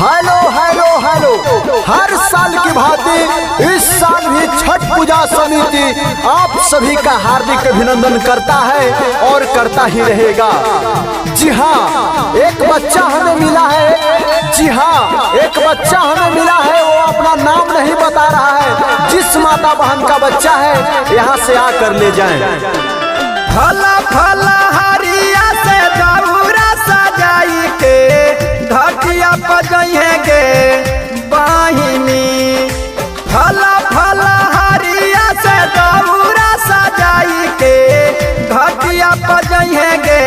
Hello hello hello. हर साल की भांति इस साल भी छठ पूजा समिति आप सभी का हार्दिक अभिनंदन करता है और करता ही रहेगा। जी हाँ, एक बच्चा हमें मिला है। जी हाँ, एक बच्चा हमें मिला है। वो अपना नाम नहीं बता रहा है। जिस माता बहन का बच्चा है यहाँ से आकर ले जाएं। फला फला हरिया से दौरा सजाई के घटिया बजैगे बहिनी। फला फला हरिया से दौरा सजाई के घटिया बजैगे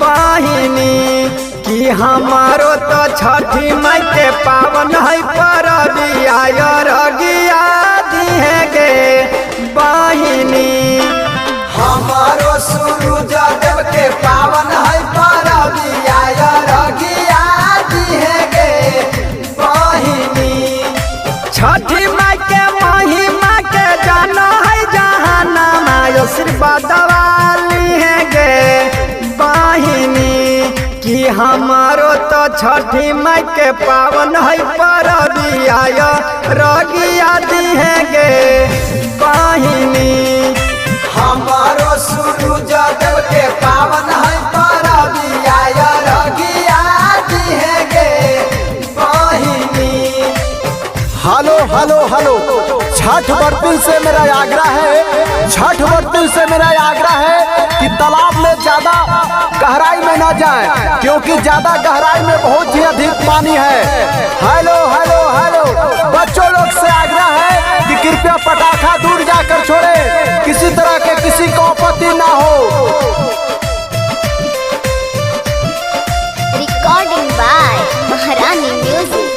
बहिनी। कि हमारो तो छठी माई के पावन है परबिया रगिया दिहेगे बहिनी। हमारो सूरज देव के पावन है परबिया रगिया दिहेगे बहिनी। छठी माई के महिमा के जाना है जहाना मायो आशीर्वाद वाली है गे बहिनी। कि हमारो तो छठी माई के पावन है परबिया रगिया दिहेगे बहिनी। हमारो सूरज देव के पावन है परबिया रगिया दिहेगे बहिनी। Hello hello hello. छठ बर्तन से मेरा आग्रह है, छठ बर्तन से मेरा आग्रह है कि तालाब में ज्यादा गहराई में ना जाएं, क्योंकि ज्यादा गहराई में बहुत ही अधिक पानी है। Hello hello hello. बच्चों लोग से आग्रह है कि कृपया पटाखा दूर जाकर छोड़े, किसी तरह के किसी को आपत्ति ना हो। रिकॉर्डिंग बाय महारानी म्यूजिक।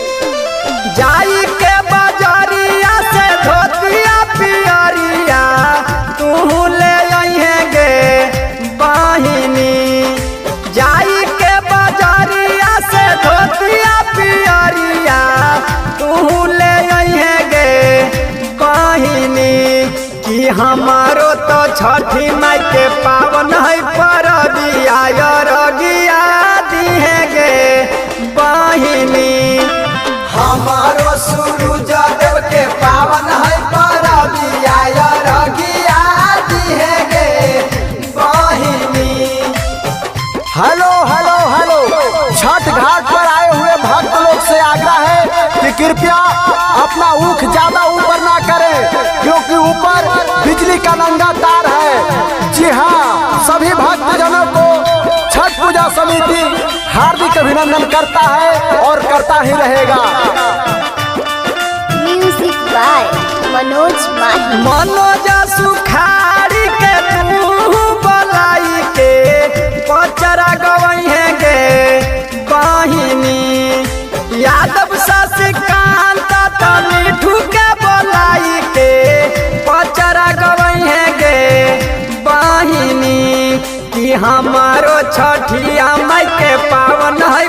जाई के बाजारिया से धोतिया पियरिया तू ले आइहेगे बहिनी। जाई के बाजारिया से धोतिया पियरिया तू ले आइहेगे बहिनी। कि हमारो तो छठी माई के पावन है परबिया रगिया दिहेगे बहिनी। हमारो सूरज देव के पावन है परबिया रगिया दिहेगे बहिनी। Hello hello hello. छठ घाट पर आए हुए भक्त लोग से आग्रह है कि कृपया अपना ऊख ज्यादा ऊपर ना करें, क्योंकि ऊपर बिजली का नंगा तार है। जी हाँ, सभी भक्तजनों को छठ पूजा समिति हार्दिक अभिनंदन करता है और करता ही रहेगा। म्यूजिक बाय मनोज माही। मनोज सुखारी के तू बोलाई के पचरा गवैहेगे बहिनी। यादव शशिकांत तो मिठू के बोलाई के पचरा गवैहेगे बहिनी। कि हमारो छठिया माई के पावन है